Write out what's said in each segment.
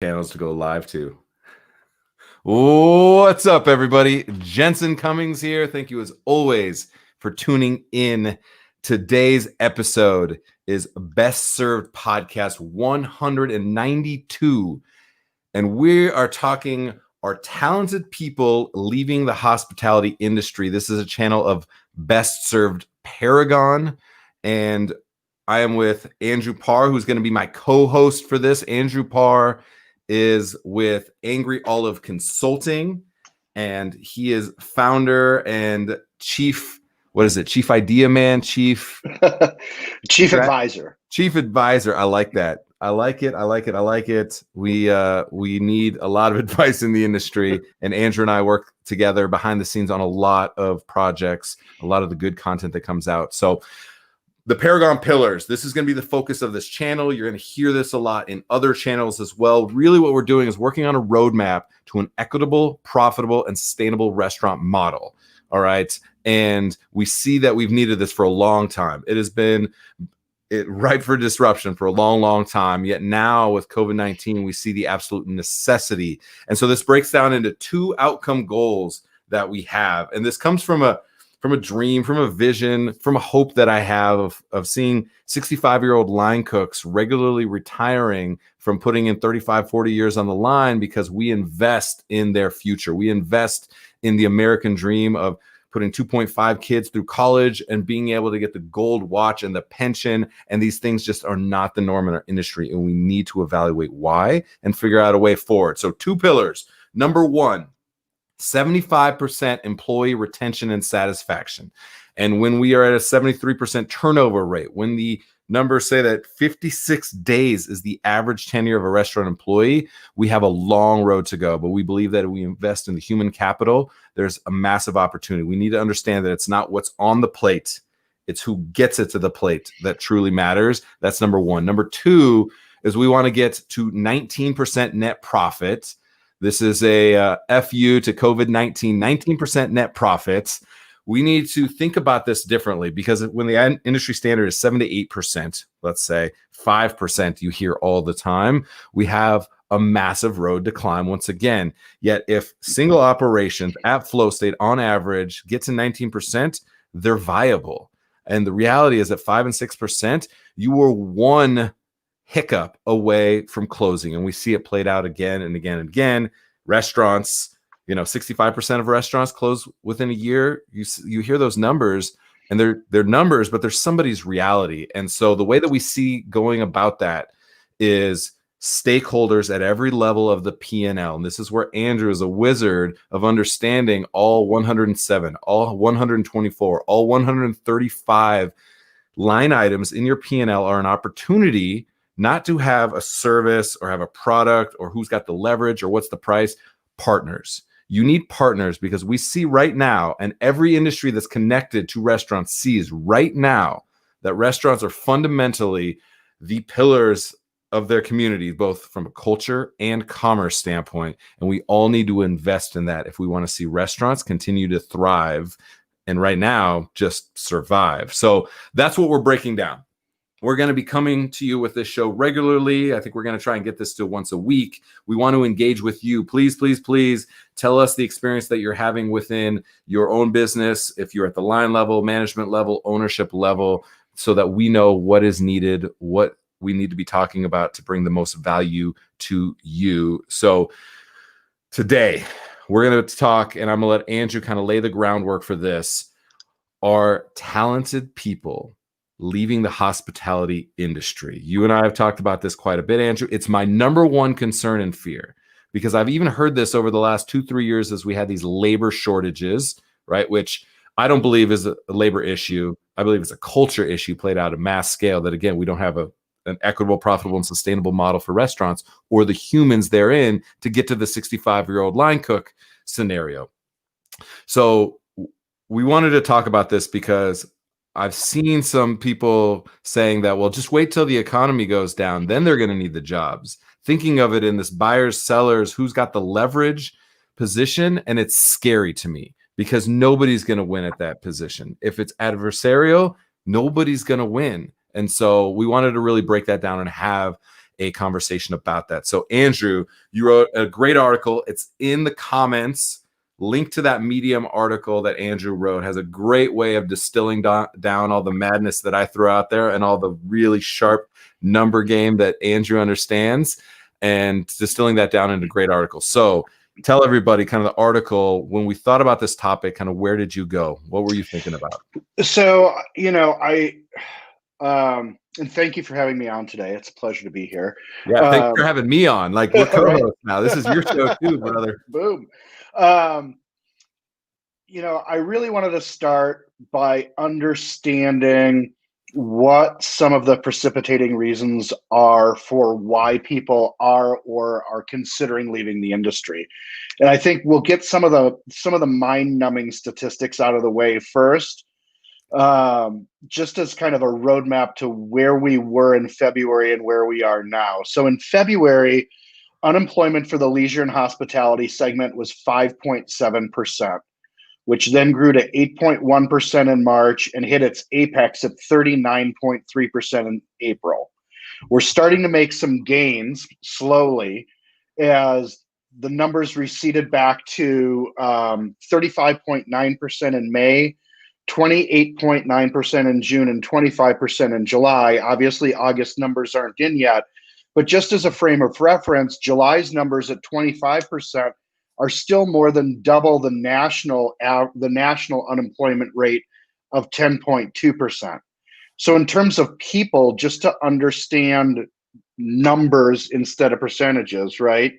channels to go live to. What's up, everybody? Jensen Cummings here. Thank you, as always, for tuning in. Today's episode is Best Served Podcast 192, and we are talking our talented people leaving the hospitality industry. This is a channel of Best Served Paragon, and I am with Andrew Parr, who's going to be my co-host for this. Andrew Parr is with Angry Olive Consulting, and he is founder and chief idea man, chief advisor. Chief advisor. I like that. I like it. We need a lot of advice in the industry, and Andrew and I work together behind the scenes on a lot of projects, a lot of the good content that comes out. So the Paragon Pillars, this is going to be the focus of this channel. You're going to hear this a lot in other channels as well. Really what we're doing is working on a roadmap to an equitable, profitable, and sustainable restaurant model. All right. And we see that we've needed this for a long time. It has been ripe for disruption for a long, long time. Yet now with COVID-19, we see the absolute necessity. And so this breaks down into two outcome goals that we have. And this comes from a dream, from a vision, from a hope that I have of seeing 65-year-old line cooks regularly retiring from putting in 35, 40 years on the line because we invest in their future. We invest in the American dream of putting 2.5 kids through college and being able to get the gold watch and the pension. And these things just are not the norm in our industry. And we need to evaluate why and figure out a way forward. So 2 pillars. Number 1, 75% employee retention and satisfaction. And when we are at a 73% turnover rate, when the numbers say that 56 days is the average tenure of a restaurant employee, we have a long road to go. But we believe that if we invest in the human capital, there's a massive opportunity. We need to understand that it's not what's on the plate, it's who gets it to the plate that truly matters. That's number 1. Number 2 is we want to get to 19% net profit. This is a FU to COVID-19, 19% net profits. We need to think about this differently because when the industry standard is 7 to 8%, let's say 5% you hear all the time, we have a massive road to climb once again. Yet if single operations at flow state on average get to 19%, they're viable. And the reality is that 5 and 6%, you are one hiccup away from closing. And we see it played out again and again and again. Restaurants, 65% of restaurants close within a year. You hear those numbers and they're numbers, but they're somebody's reality. And so the way that we see going about that is stakeholders at every level of the P&L. And this is where Andrew is a wizard of understanding all 107, all 124, all 135 line items in your P&L are an opportunity not to have a service or have a product or who's got the leverage or what's the price. Partners. You need partners because we see right now, and every industry that's connected to restaurants sees right now that restaurants are fundamentally the pillars of their community, both from a culture and commerce standpoint. And we all need to invest in that if we want to see restaurants continue to thrive and right now just survive. So that's what we're breaking down. We're going to be coming to you with this show regularly. I think we're going to try and get this to once a week. We want to engage with you. Please, please, please tell us the experience that you're having within your own business. If you're at the line level, management level, ownership level, so that we know what is needed, what we need to be talking about to bring the most value to you. So today we're going to talk, and I'm going to let Andrew kind of lay the groundwork for this. Are talented people leaving the hospitality industry? You and I have talked about this quite a bit, Andrew. It's my number 1 concern and fear because I've even heard this over the last 2-3 years as we had these labor shortages, right? Which I don't believe is a labor issue. I believe it's a culture issue played out at mass scale that, again, we don't have an equitable, profitable, and sustainable model for restaurants or the humans therein to get to the 65-year-old line cook scenario. So we wanted to talk about this because I've seen some people saying that, well, just wait till the economy goes down, then they're going to need the jobs. Thinking of it in this buyers, sellers, who's got the leverage position. And it's scary to me because nobody's going to win at that position. If it's adversarial, nobody's going to win. And so we wanted to really break that down and have a conversation about that. So Andrew, you wrote a great article. It's in the comments. Link to that Medium article that Andrew wrote has a great way of distilling down all the madness that I throw out there and all the really sharp number game that Andrew understands, and distilling that down into a great article. So tell everybody kind of the article, when we thought about this topic, kind of where did you go? What were you thinking about? So, and thank you for having me on today. It's a pleasure to be here. Yeah, thanks for having me on. Like, we're co-hosts Right. now. This is your show too, brother. Boom. I really wanted to start by understanding what some of the precipitating reasons are for why people are or are considering leaving the industry. And I think we'll get some of the mind-numbing statistics out of the way first, just as kind of a roadmap to where we were in February and where we are now. So in February, unemployment for the leisure and hospitality segment was 5.7%. which then grew to 8.1% in March and hit its apex at 39.3% in April. We're starting to make some gains slowly as the numbers receded back to 35.9% in May, 28.9% in June, and 25% in July. Obviously, August numbers aren't in yet, but just as a frame of reference, July's numbers at 25% are still more than double the national unemployment rate of 10.2%. So in terms of people, just to understand numbers instead of percentages, right?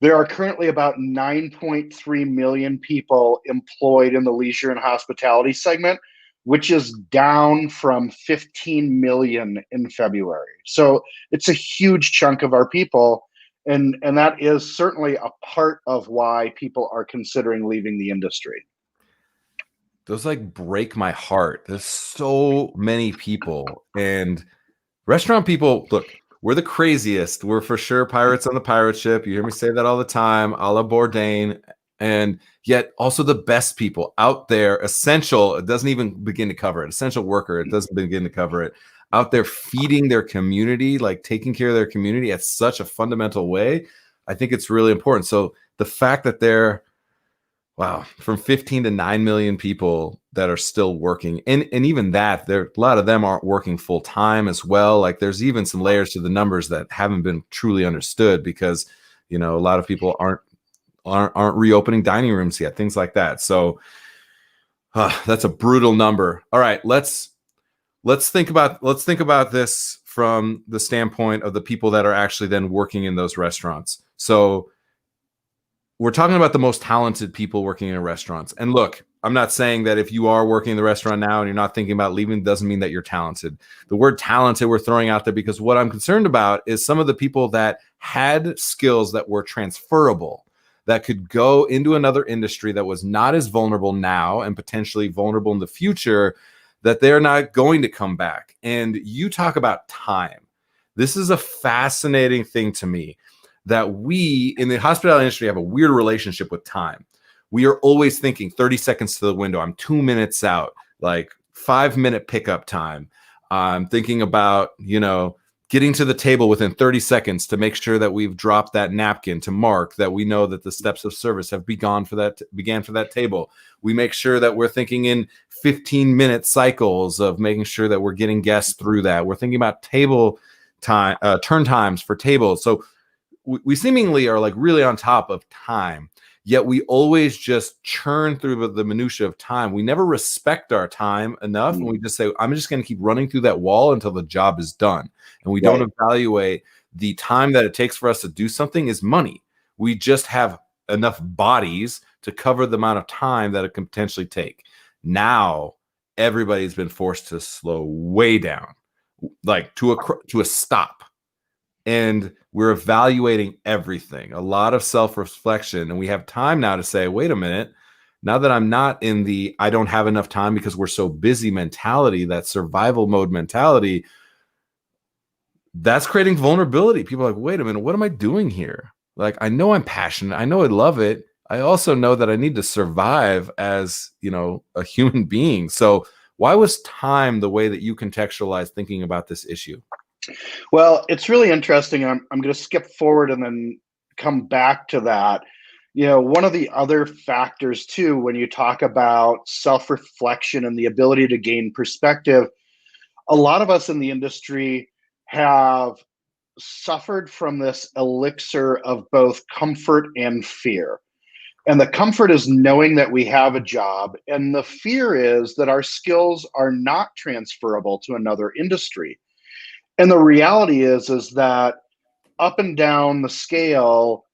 There are currently about 9.3 million people employed in the leisure and hospitality segment, which is down from 15 million in February. So it's a huge chunk of our people. And that is certainly a part of why people are considering leaving the industry. Those like break my heart. There's so many people, and restaurant people, look, we're the craziest. We're for sure pirates on the pirate ship. You hear me say that all the time, a la Bourdain. And yet also the best people out there, essential, it doesn't even begin to cover it. Essential worker, it doesn't begin to cover it. Out there feeding their community, like taking care of their community at such a fundamental way. I think it's really important. So the fact that they're, wow, from 15 to 9 million people that are still working. And even that, a lot of them aren't working full time as well. Like there's even some layers to the numbers that haven't been truly understood because, a lot of people aren't reopening dining rooms yet, things like that. So that's a brutal number. All right, let's think about this from the standpoint of the people that are actually then working in those restaurants. So we're talking about the most talented people working in restaurants. And look, I'm not saying that if you are working in the restaurant now and you're not thinking about leaving, doesn't mean that you're talented. The word talented we're throwing out there because what I'm concerned about is some of the people that had skills that were transferable, that could go into another industry that was not as vulnerable now and potentially vulnerable in the future, that they're not going to come back. And you talk about time. This is a fascinating thing to me, that we in the hospitality industry have a weird relationship with time. We are always thinking 30 seconds to the window. I'm 2 minutes out, like 5-minute pickup time. I'm thinking about, getting to the table within 30 seconds to make sure that we've dropped that napkin to mark that we know that the steps of service have began for that table. We make sure that we're thinking in 15-minute cycles of making sure that we're getting guests through that. We're thinking about table time, turn times for tables. So we seemingly are like really on top of time, yet we always just churn through the minutia of time. We never respect our time enough. And we just say, I'm just going to keep running through that wall until the job is done. And we don't evaluate the time that it takes for us to do something is money. We just have enough bodies to cover the amount of time that it can potentially take. Now, everybody's been forced to slow way down, like to a stop. And we're evaluating everything, a lot of self-reflection. And we have time now to say, wait a minute, now that I'm not in the I don't have enough time because we're so busy mentality, that survival mode mentality, that's creating vulnerability. People are like, wait a minute, what am I doing here? Like, I know I'm passionate. I know I love it. I also know that I need to survive as, a human being. So why was time the way that you contextualize thinking about this issue? Well, it's really interesting. I'm going to skip forward and then come back to that. One of the other factors too, when you talk about self-reflection and the ability to gain perspective, a lot of us in the industry have suffered from this elixir of both comfort and fear. And the comfort is knowing that we have a job, and the fear is that our skills are not transferable to another industry. And the reality is that up and down the scale,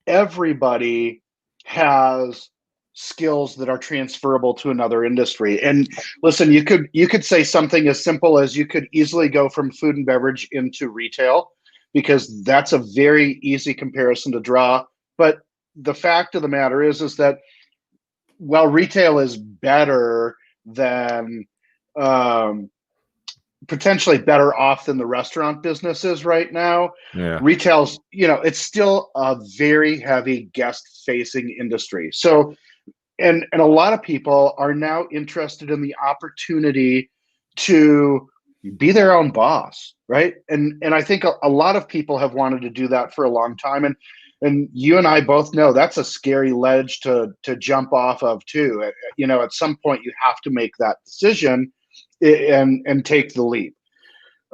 everybody has skills that are transferable to another industry. And listen, you could say something as simple as you could easily go from food and beverage into retail, because that's a very easy comparison to draw. But the fact of the matter is that while retail is better than um, potentially better off than the restaurant business is right now, Yeah. retail's, it's still a very heavy guest facing industry. So, and a lot of people are now interested in the opportunity to be their own boss, right? And I think a lot of people have wanted to do that for a long time. And you and I both know that's a scary ledge to jump off of too. At some point you have to make that decision and take the leap.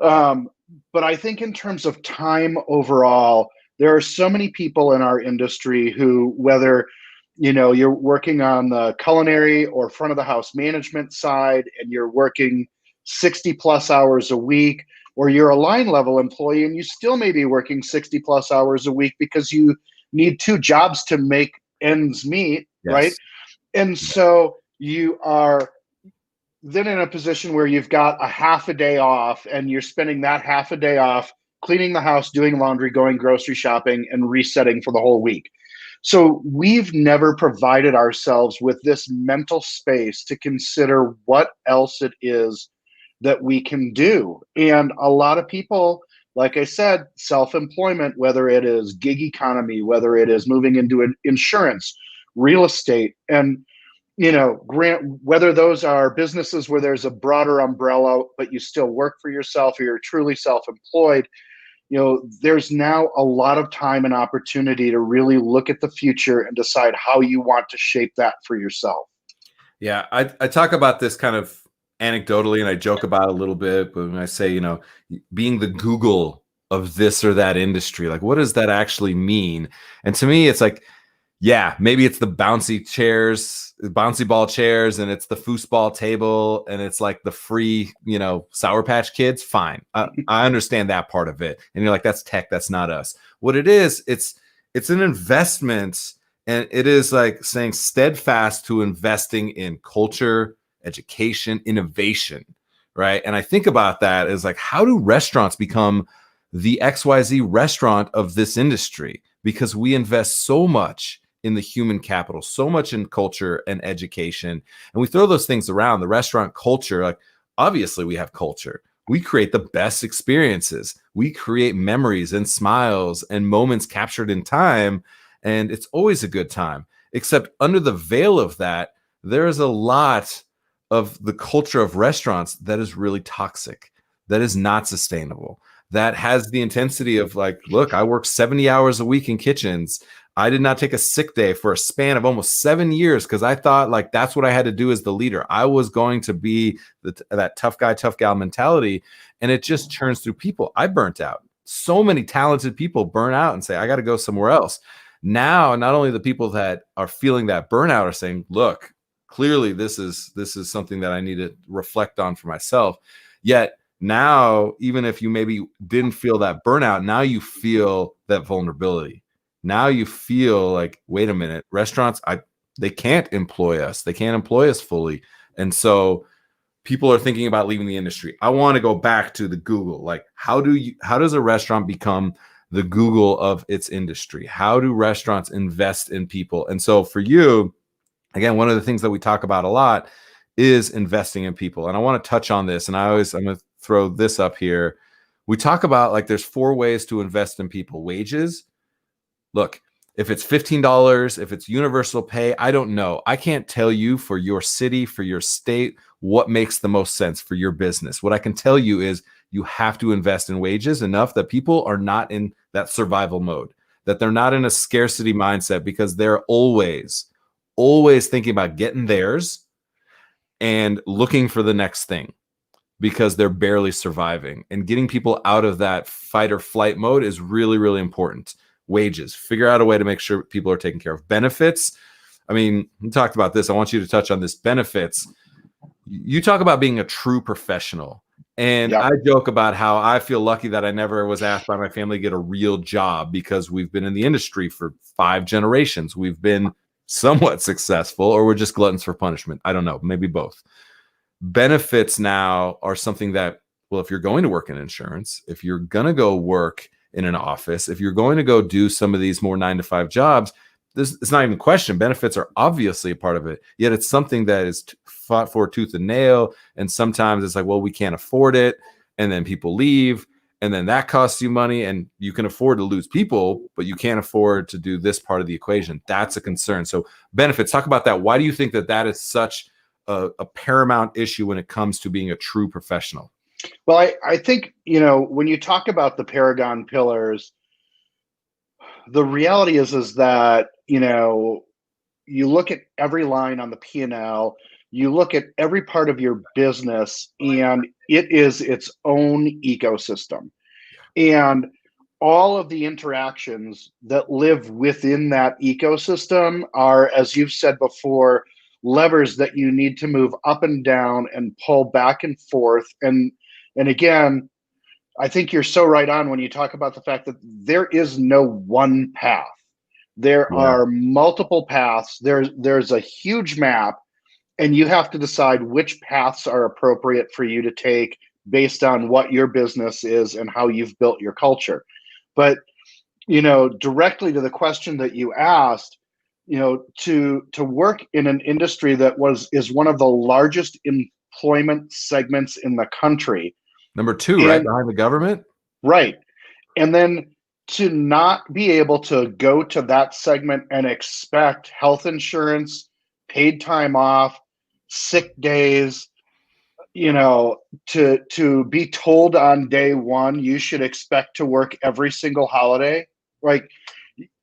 Um, but I think in terms of time overall, there are so many people in our industry who, whether you're working on the culinary or front of the house management side, and you're working 60 plus hours a week, or you're a line level employee and you still may be working 60 plus hours a week because you need two jobs to make ends meet, right? Yes. And so you are then in a position where you've got a half a day off, and you're spending that half a day off cleaning the house, doing laundry, going grocery shopping, and resetting for the whole week. So we've never provided ourselves with this mental space to consider what else it is that we can do. And a lot of people, like I said, self-employment, whether it is gig economy, whether it is moving into insurance, real estate, and grant whether those are businesses where there's a broader umbrella, but you still work for yourself, or you're truly self-employed, there's now a lot of time and opportunity to really look at the future and decide how you want to shape that for yourself. Yeah, I talk about this kind of anecdotally, and I joke about it a little bit, but when I say, being the Google of this or that industry, like what does that actually mean? And to me, it's like, yeah, maybe it's the bouncy ball chairs, and it's the foosball table, and it's like the free, Sour Patch Kids. Fine. I understand that part of it. And you're like, that's tech, that's not us. What it is, it's an investment, and it is like saying steadfast to investing in culture, education, innovation, right? And I think about that as like, how do restaurants become the XYZ restaurant of this industry? Because we invest so much in the human capital, so much in culture and education. And we throw those things around, the restaurant culture. Like, obviously we have culture. We create the best experiences. We create memories and smiles and moments captured in time. And it's always a good time, except under the veil of that, there is a lot of the culture of restaurants that is really toxic, that is not sustainable, that has the intensity of like, look, I work 70 hours a week in kitchens. I did not take a sick day for a span of almost 7 years because I thought like that's what I had to do as the leader. I was going to be that tough guy, tough gal mentality. And it just churns through people. I burnt out. So many talented people burn out and say, I got to go somewhere else. Now, not only the people that are feeling that burnout are saying, look, clearly this is something that I need to reflect on for myself. Yet now, even if you maybe didn't feel that burnout, now you feel that vulnerability. Now you feel like, wait a minute, restaurants, they can't employ us. They can't employ us fully. And so people are thinking about leaving the industry. I want to go back to the Google. Like, how does a restaurant become the Google of its industry? How do restaurants invest in people? And so for you, again, one of the things that we talk about a lot is investing in people. And I want to touch on this. And I'm going to throw this up here. We talk about like there's 4 ways to invest in people: wages. Look, if it's $15, if it's universal pay, I don't know. I can't tell you for your city, for your state, what makes the most sense for your business. What I can tell you is you have to invest in wages enough that people are not in that survival mode, that they're not in a scarcity mindset, because they're always thinking about getting theirs and looking for the next thing, because they're barely surviving. And getting people out of that fight or flight mode is really, really important. Wages, figure out a way to make sure people are taken care of. Benefits, I mean, we talked about this. I want you to touch on this. Benefits. You talk about being a true professional. And I joke about how I feel lucky that I never was asked by my family to get a real job, because we've been in the industry for 5 generations. We've been somewhat successful, or we're just gluttons for punishment. I don't know, maybe both. Benefits now are something that, well, if you're going to work in insurance, if you're going to go work in an office, if you're going to go do some of these more 9-to-5 jobs, it's not even a question. Benefits are obviously a part of it, yet it's something that is fought for tooth and nail. And sometimes it's like, well, we can't afford it. And then people leave, and then that costs you money, and you can afford to lose people, but you can't afford to do this part of the equation. That's a concern. So benefits, talk about that. Why do you think that that is such a paramount issue when it comes to being a true professional? Well, I think, you know, when you talk about the Paragon Pillars, the reality is that, you know, you look at every line on the P&L, you look at every part of your business, and it is its own ecosystem. And all of the interactions that live within that ecosystem are, as you've said before, levers that you need to move up and down and pull back and forth. And again, I think you're so right on when you talk about the fact that there is no one path. There are multiple paths. There's a huge map, and you have to decide which paths are appropriate for you to take based on what your business is and how you've built your culture. But, you know, directly to the question that you asked, you know, to work in an industry that is one of the largest employment segments in the country. Number 2, right behind the government. Right. And then to not be able to go to that segment and expect health insurance, paid time off, sick days, you know, to be told on day one, you should expect to work every single holiday. Like,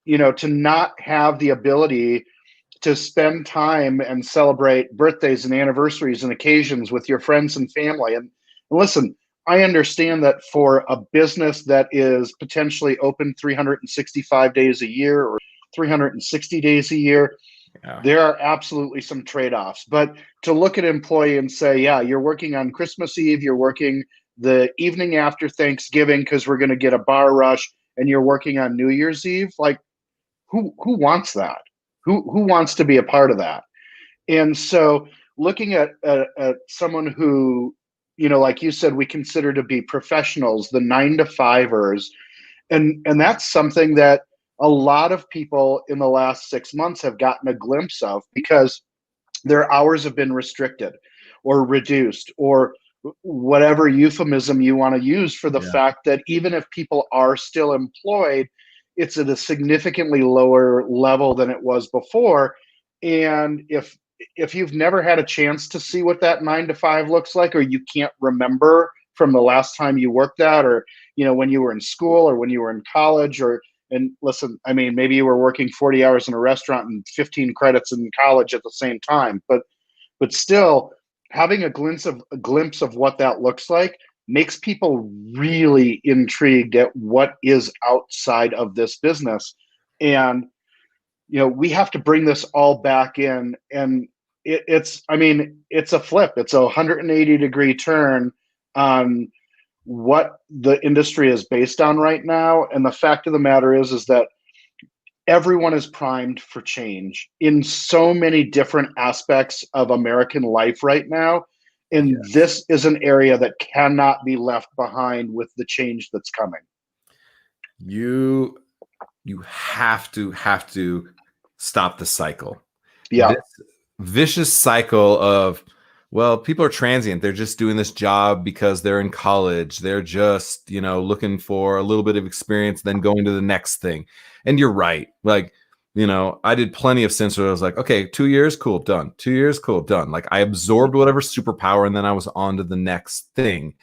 you know, to not have the ability to spend time and celebrate birthdays and anniversaries and occasions with your friends and family. And listen, I understand that for a business that is potentially open 365 days a year or 360 days a year, there are absolutely some trade-offs. But to look at an employee and say, yeah, you're working on Christmas Eve, you're working the evening after Thanksgiving because we're going to get a bar rush, and you're working on New Year's Eve, like, who wants that? Who wants to be a part of that? And so looking at someone who, you know, like you said, we consider to be professionals, the 9-to-5ers, and that's something that a lot of people in the last 6 months have gotten a glimpse of, because their hours have been restricted or reduced, or whatever euphemism you want to use for the fact that even if people are still employed, it's at a significantly lower level than it was before. And if you've never had a chance to see what that 9-to-5 looks like, or you can't remember from the last time you worked that, or, you know, when you were in school or when you were in college, and listen, I mean, maybe you were working 40 hours in a restaurant and 15 credits in college at the same time, but still having a glimpse of what that looks like makes people really intrigued at what is outside of this business. And, you know, we have to bring this all back in, and it's a flip. It's a 180-degree turn on what the industry is based on right now. And the fact of the matter is that everyone is primed for change in so many different aspects of American life right now. And this is an area that cannot be left behind with the change that's coming. You have to stop the cycle. Yeah. This vicious cycle of, well, people are transient. They're just doing this job because they're in college. They're just, you know, looking for a little bit of experience, then going to the next thing. And you're right. Like, you know, I did plenty of stints where I was like, okay, 2 years, cool, done. 2 years, cool, done. Like, I absorbed whatever superpower, and then I was on to the next thing.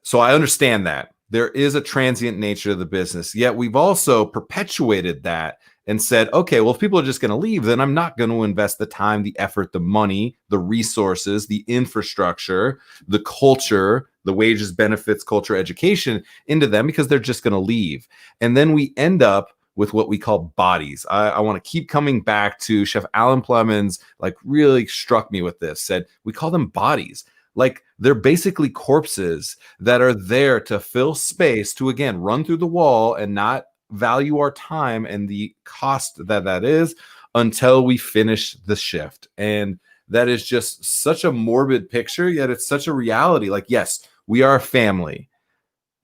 So I understand that there is a transient nature to the business, yet we've also perpetuated that and said, okay, well, if people are just going to leave, then I'm not going to invest the time, the effort, the money, the resources, the infrastructure, the culture, the wages, benefits, culture, education into them, because they're just going to leave. And then we end up with what we call bodies. I want to keep coming back to Chef Alan Plemons, like really struck me with this, said we call them bodies. Like they're basically corpses that are there to fill space to, again, run through the wall and not value our time and the cost that is until we finish the shift. And that is just such a morbid picture, yet it's such a reality. Like, yes, we are a family.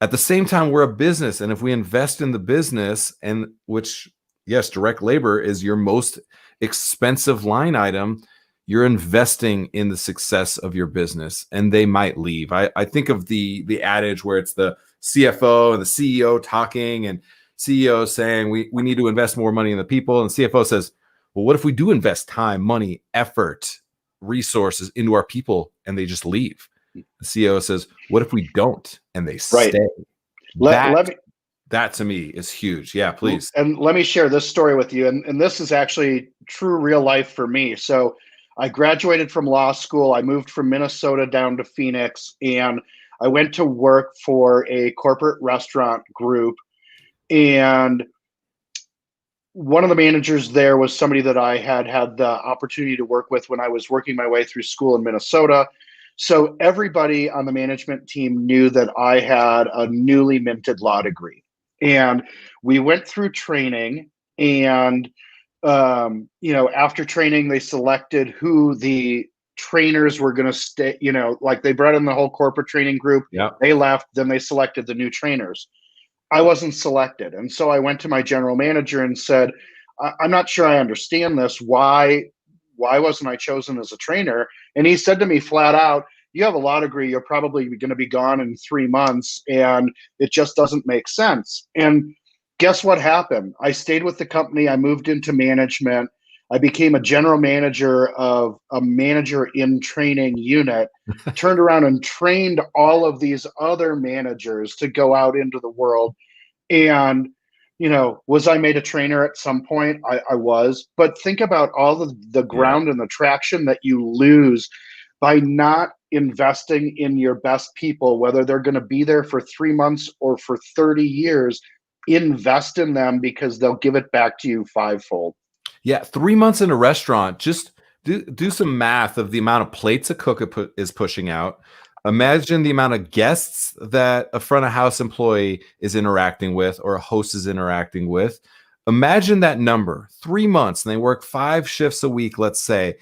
At the same time, we're a business. And if we invest in the business, and which, yes, direct labor is your most expensive line item, you're investing in the success of your business, and they might leave. I think of the adage where it's the CFO and the CEO talking, and CEO saying we need to invest more money in the people, and the CFO says, well, what if we do invest time, money, effort, resources into our people and they just leave? The CEO says, what if we don't and they stay? That to me is huge. Yeah, please. And let me share this story with you. And this is actually true real life for me. So I graduated from law school. I moved from Minnesota down to Phoenix, and I went to work for a corporate restaurant group. And one of the managers there was somebody that I had the opportunity to work with when I was working my way through school in Minnesota. So everybody on the management team knew that I had a newly minted law degree. And we went through training, and after training, they selected who the trainers were going to stay, like they brought in the whole corporate training group. Yeah. They left, then they selected the new trainers. I wasn't selected. And so I went to my general manager and said, I'm not sure I understand this. Why wasn't I chosen as a trainer? And he said to me flat out, you have a law degree, you're probably going to be gone in 3 months, and it just doesn't make sense. And guess what happened? I stayed with the company. I moved into management. I became a general manager of a manager in training unit, turned around and trained all of these other managers to go out into the world. And, was I made a trainer at some point? I was. But think about all the ground and the traction that you lose by not investing in your best people, whether they're going to be there for 3 months or for 30 years. Invest in them, because they'll give it back to you fivefold. Yeah, 3 months in a restaurant, just do some math of the amount of plates a cook is pushing out. Imagine the amount of guests that a front of house employee is interacting with, or a host is interacting with. Imagine that number, 3 months, and they work 5 shifts a week, let's say.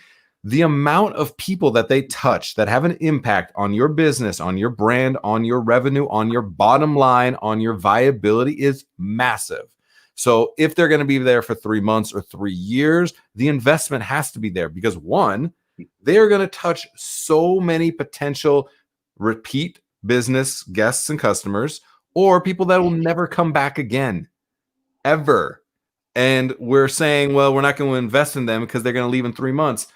The amount of people that they touch that have an impact on your business, on your brand, on your revenue, on your bottom line, on your viability is massive. So if they're going to be there for 3 months or 3 years, the investment has to be there, because one, they're going to touch so many potential repeat business guests and customers, or people that will never come back again, ever. And we're saying, well, we're not going to invest in them because they're going to leave in 3 months.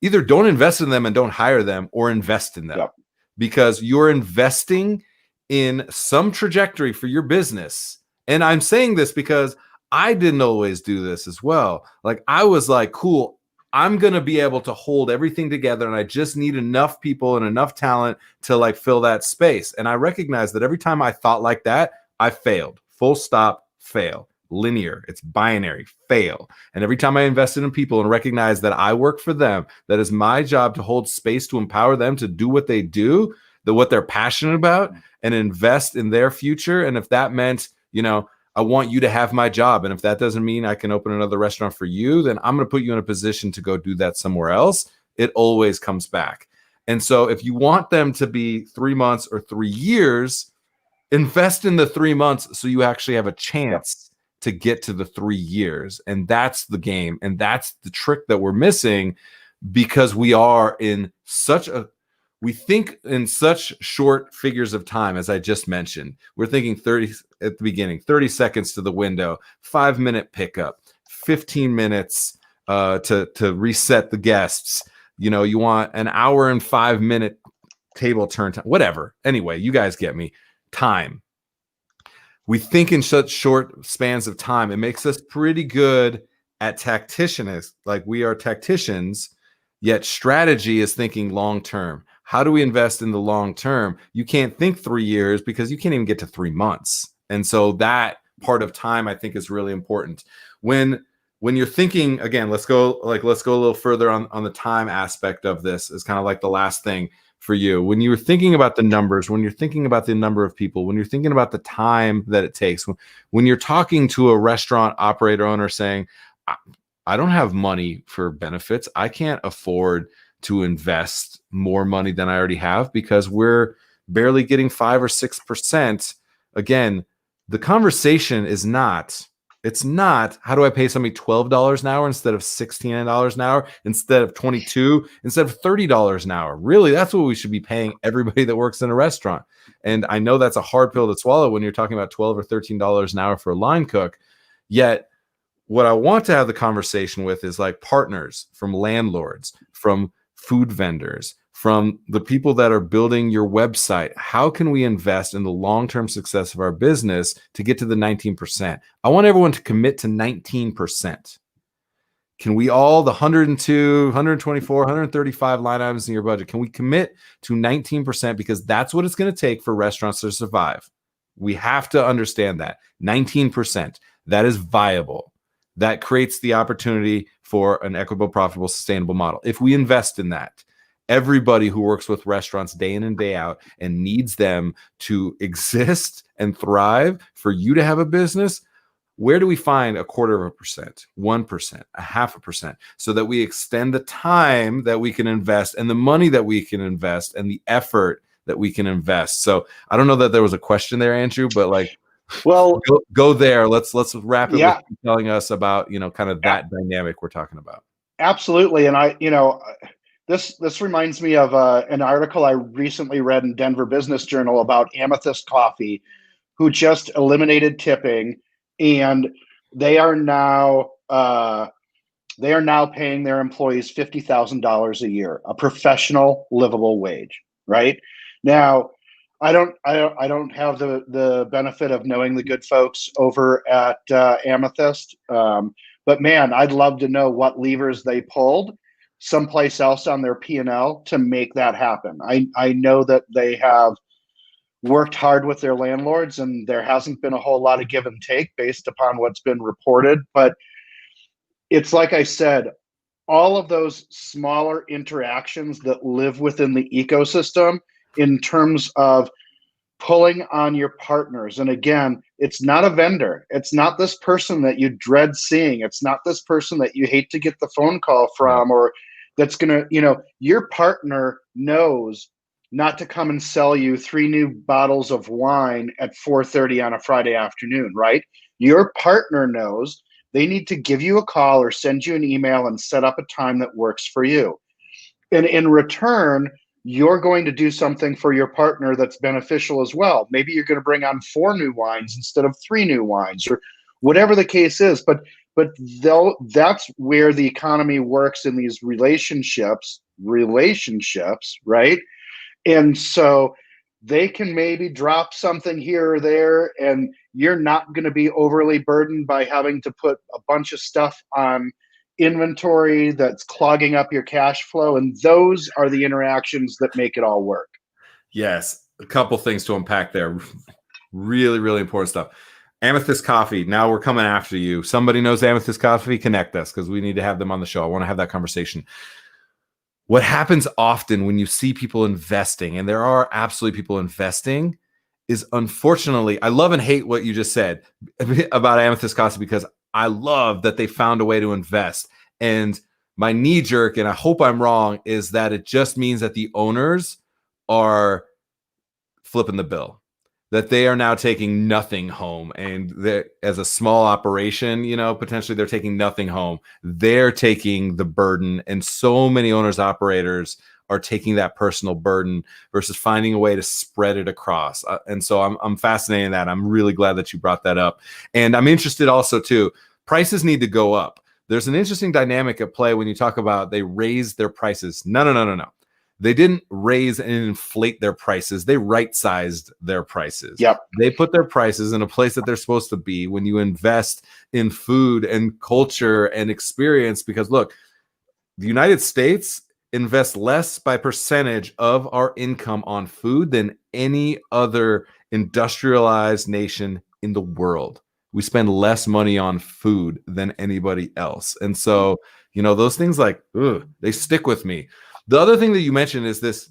Either don't invest in them and don't hire them, or invest in them. Yep. Because you're investing in some trajectory for your business. And I'm saying this because I didn't always do this as well. Like, I was like, cool, I'm going to be able to hold everything together, and I just need enough people and enough talent to like fill that space. And I recognize that every time I thought like that, I failed. Full stop, fail. Linear, it's binary, fail. And every time I invested in people and recognized that I work for them, that is my job to hold space to empower them to do what they do, what they're passionate about, and invest in their future. And if that meant, I want you to have my job, and if that doesn't mean I can open another restaurant for you, then I'm going to put you in a position to go do that somewhere else. It always comes back. And so if you want them to be 3 months or 3 years, invest in the 3 months so you actually have a chance to get to the 3 years. And that's the game. And that's the trick that we're missing, because we think in such short figures of time, as I just mentioned. We're thinking 30 at the beginning, 30 seconds to the window, 5-minute pickup, 15 minutes to reset the guests. You want an hour and 5-minute table turn time, whatever. Anyway, you guys get me. time. We think in such short spans of time. It makes us pretty good at tacticians, like we are tacticians, yet strategy is thinking long term. How do we invest in the long term? You can't think 3 years because you can't even get to 3 months. And so that part of time, I think, is really important. When you're thinking, again, let's go a little further on the time aspect of this, is kind of like the last thing for you. When you're thinking about the numbers, when you're thinking about the number of people, when you're thinking about the time that it takes, when you're talking to a restaurant operator owner saying, I don't have money for benefits, I can't afford to invest more money than I already have because we're barely getting 5 or 6%. Again, the conversation is not, it's not, how do I pay somebody $12 an hour instead of $16 an hour, instead of $22, instead of $30 an hour? Really, that's what we should be paying everybody that works in a restaurant. And I know that's a hard pill to swallow when you're talking about $12 or $13 an hour for a line cook. Yet, what I want to have the conversation with is like partners, from landlords, from food vendors, from the people that are building your website. How can we invest in the long-term success of our business to get to the 19%? I want everyone to commit to 19%. Can we all, the 102, 124, 135 line items in your budget, can we commit to 19%? Because that's what it's going to take for restaurants to survive. We have to understand that. 19%, that is viable. That creates the opportunity for an equitable, profitable, sustainable model. If we invest in that, everybody who works with restaurants day in and day out and needs them to exist and thrive, for you to have a business, where do we find 0.25%, 1%, 0.5%, so that we extend the time that we can invest and the money that we can invest and the effort that we can invest? So I don't know that there was a question there, Andrew, but like, well, go there. Let's wrap it yeah, with you telling us about, kind of that dynamic we're talking about. absolutely. And this reminds me of an article I recently read in Denver Business Journal about Amethyst Coffee, who just eliminated tipping, and they are now paying their employees $50,000 a year, a professional livable wage. Right now, I don't have the benefit of knowing the good folks over at Amethyst, but man, I'd love to know what levers they pulled someplace else on their P&L to make that happen. I know that they have worked hard with their landlords, and there hasn't been a whole lot of give and take based upon what's been reported. But it's like I said, all of those smaller interactions that live within the ecosystem in terms of pulling on your partners. And again, it's not a vendor. It's not this person that you dread seeing. It's not this person that you hate to get the phone call from, or that's going to, your partner knows not to come and sell you 3 new bottles of wine at 4:30 on a Friday afternoon, right? Your partner knows they need to give you a call or send you an email and set up a time that works for you. And in return, you're going to do something for your partner that's beneficial as well. Maybe you're going to bring on 4 new wines instead of 3 new wines, or whatever the case is. But that's where the economy works in these relationships, right? And so they can maybe drop something here or there, and you're not going to be overly burdened by having to put a bunch of stuff on inventory that's clogging up your cash flow. And those are the interactions that make it all work. Yes, a couple things to unpack there. Really, really important stuff. Amethyst Coffee, now we're coming after you. Somebody knows Amethyst Coffee, connect us, because we need to have them on the show. I want to have that conversation. What happens often when you see people investing, and there are absolutely people investing, is, unfortunately, I love and hate what you just said about Amethyst Coffee, because I love that they found a way to invest. And my knee jerk, and I hope I'm wrong, is that it just means that the owners are flipping the bill, that they are now taking nothing home. And as a small operation, potentially they're taking nothing home. They're taking the burden. And so many owners, operators are taking that personal burden versus finding a way to spread it across. And so I'm fascinated in that. I'm really glad that you brought that up. And I'm interested also too, prices need to go up. There's an interesting dynamic at play when you talk about they raise their prices. No. They didn't raise and inflate their prices. They right-sized their prices. Yep. They put their prices in a place that they're supposed to be when you invest in food and culture and experience. Because look, the United States invests less by percentage of our income on food than any other industrialized nation in the world. We spend less money on food than anybody else. And so, those things like, they stick with me. The other thing that you mentioned is this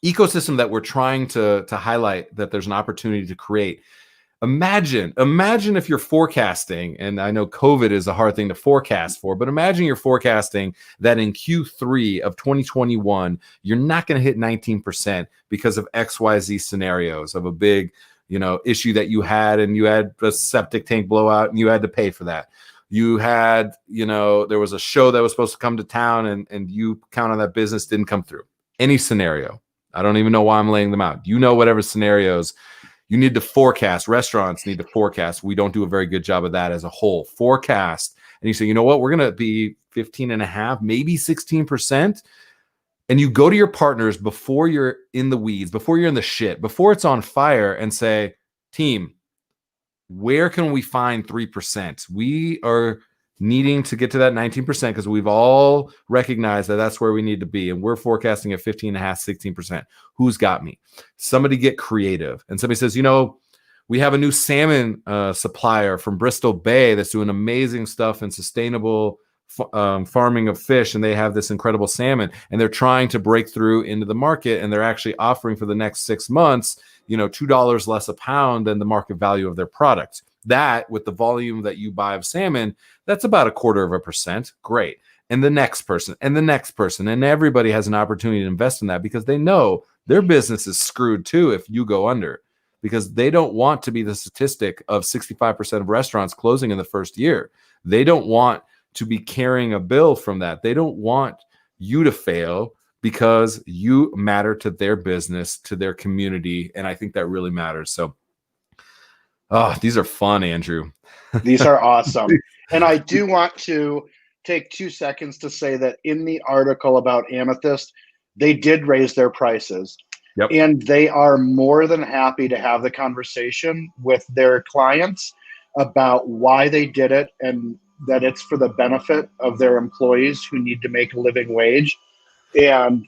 ecosystem that we're trying to highlight, that there's an opportunity to create. Imagine if you're forecasting, and I know COVID is a hard thing to forecast for, but imagine you're forecasting that in Q3 of 2021, you're not going to hit 19% because of XYZ scenarios of a big, issue that you had, and you had a septic tank blowout and you had to pay for that. You had, there was a show that was supposed to come to town and you count on that business didn't come through. Any scenario. I don't even know why I'm laying them out. Whatever scenarios you need to forecast. Restaurants need to forecast. We don't do a very good job of that as a whole. Forecast. And you say, you know what? We're going to be 15.5, maybe 16%. And you go to your partners before you're in the weeds, before you're in the shit, before it's on fire, and say, team, where can we find 3%? We are needing to get to that 19% because we've all recognized that that's where we need to be. And we're forecasting at 15.5, 16%. Who's got me? Somebody get creative. And somebody says, we have a new salmon supplier from Bristol Bay that's doing amazing stuff in sustainable farming of fish. And they have this incredible salmon, and they're trying to break through into the market. And they're actually offering for the next 6 months, $2 less a pound than the market value of their product. That, with the volume that you buy of salmon, that's about 0.25%. Great. And the next person, and the next person, and everybody has an opportunity to invest in that, because they know their business is screwed too if you go under, because they don't want to be the statistic of 65% of restaurants closing in the first year. They don't want to be carrying a bill from that. They don't want you to fail because you matter to their business, to their community. And I think that really matters. So, these are fun, Andrew. These are awesome. And I do want to take 2 seconds to say that in the article about Amethyst, they did raise their prices. Yep. And they are more than happy to have the conversation with their clients about why they did it, and that it's for the benefit of their employees who need to make a living wage. And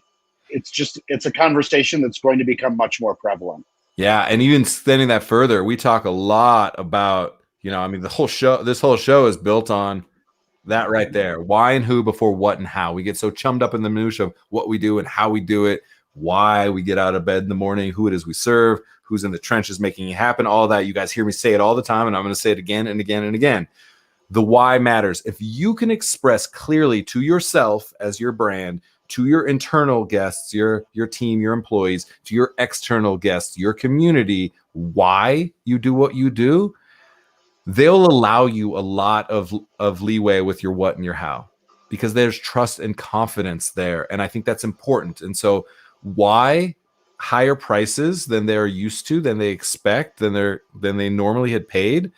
it's a conversation that's going to become much more prevalent. Yeah. And even extending that further, we talk a lot about, this whole show is built on that right there. Why and who before what and how. We get so chummed up in the minutia of what we do and how we do it, why we get out of bed in the morning, who it is we serve, who's in the trenches making it happen, all that. You guys hear me say it all the time, and I'm going to say it again and again and again. The why matters. If you can express clearly to yourself as your brand, to your internal guests, your team, your employees, to your external guests, your community, why you do what you do, they'll allow you a lot of leeway with your what and your how, because there's trust and confidence there. And I think that's important. And so why higher prices than they're used to, than they expect, than they normally had paid,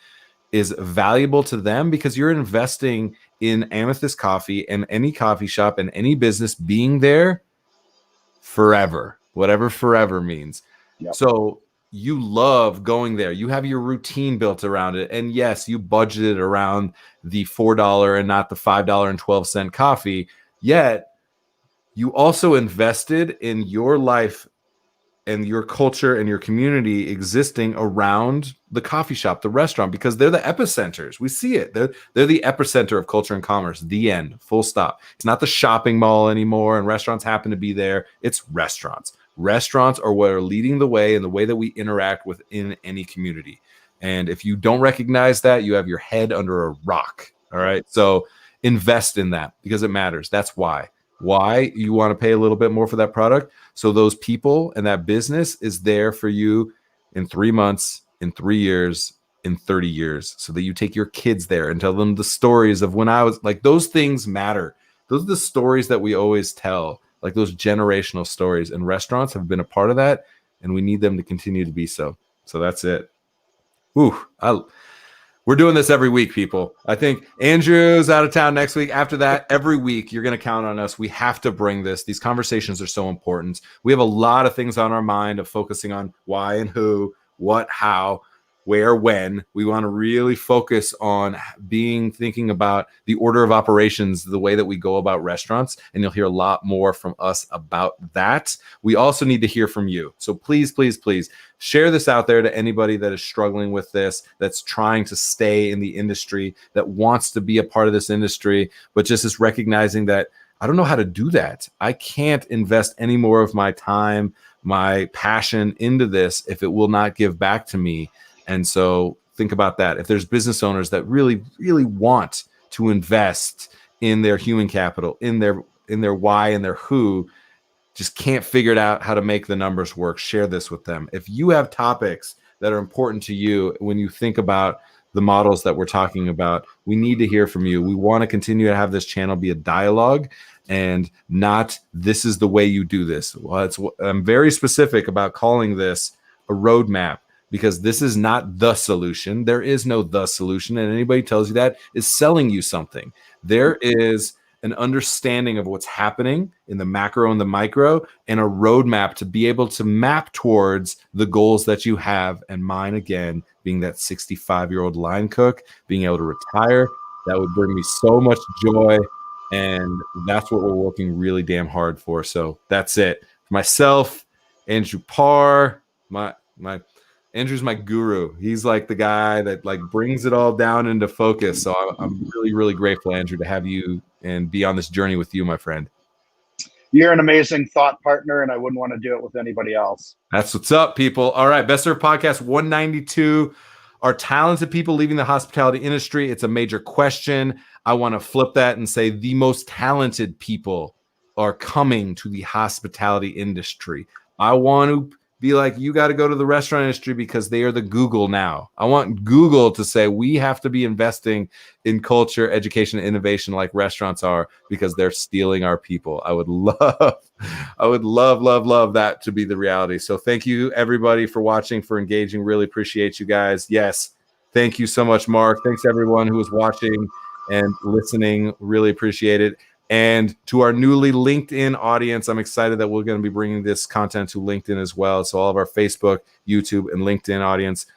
is valuable to them, because you're investing in Amethyst Coffee and any coffee shop and any business being there forever, whatever forever means. Yep. So you love going there. You have your routine built around it. And yes, you budgeted around the $4 and not the $5.12 coffee. Yet you also invested in your life and your culture and your community existing around the coffee shop, the restaurant, because they're the epicenters. We see it. They're the epicenter of culture and commerce. The end. Full stop. It's not the shopping mall anymore, and restaurants happen to be there. It's restaurants. Restaurants are what are leading the way in the way that we interact within any community. And if you don't recognize that, you have your head under a rock. All right. So invest in that, because it matters. That's why you want to pay a little bit more for that product. So those people and that business is there for you in 3 months, in 3 years, in 30 years, so that you take your kids there and tell them the stories of when I was like, those things matter. Those are the stories that we always tell, like those generational stories, and restaurants have been a part of that, and we need them to continue to be so. So that's it. We're We're doing this every week, people. I think Andrew's out of town next week. After that, every week, you're going to count on us. We have to bring this. These conversations are so important. We have a lot of things on our mind of focusing on why and who, what, how, where, when. We want to really focus on thinking about the order of operations, the way that we go about restaurants, and you'll hear a lot more from us about that. We also need to hear from you. So please, please, please share this out there to anybody that is struggling with this, that's trying to stay in the industry, that wants to be a part of this industry, but just is recognizing that I don't know how to do that. I can't invest any more of my time, my passion into this if it will not give back to me. And so think about that. If there's business owners that really, really want to invest in their human capital, in their why and their who, just can't figure it out how to make the numbers work, share this with them. If you have topics that are important to you when you think about the models that we're talking about, we need to hear from you. We want to continue to have this channel be a dialogue and not this is the way you do this. Well, I'm very specific about calling this a roadmap, because this is not the solution. There is no the solution. And anybody tells you that is selling you something. There is an understanding of what's happening in the macro and the micro, and a roadmap to be able to map towards the goals that you have. And mine, again, being that 65-year-old line cook, being able to retire, that would bring me so much joy. And that's what we're working really damn hard for. So that's it. For myself, Andrew Parr, Andrew's my guru. He's like the guy that like brings it all down into focus. So I'm really, really grateful, Andrew, to have you and be on this journey with you, my friend. You're an amazing thought partner, and I wouldn't want to do it with anybody else. That's what's up, people. All right, Best Served Podcast 192. Are talented people leaving the hospitality industry? It's a major question. I want to flip that and say the most talented people are coming to the hospitality industry. I want to be like, you got to go to the restaurant industry because they are the Google now. I want Google to say we have to be investing in culture, education, and innovation like restaurants are, because they're stealing our people. I would love that to be the reality. So thank you, everybody, for watching, for engaging. Really appreciate you guys. Yes. Thank you so much, Mark. Thanks, everyone who was watching and listening. Really appreciate it. And to our newly LinkedIn audience, I'm excited that we're going to be bringing this content to LinkedIn as well. So all of our Facebook, YouTube, and LinkedIn audience,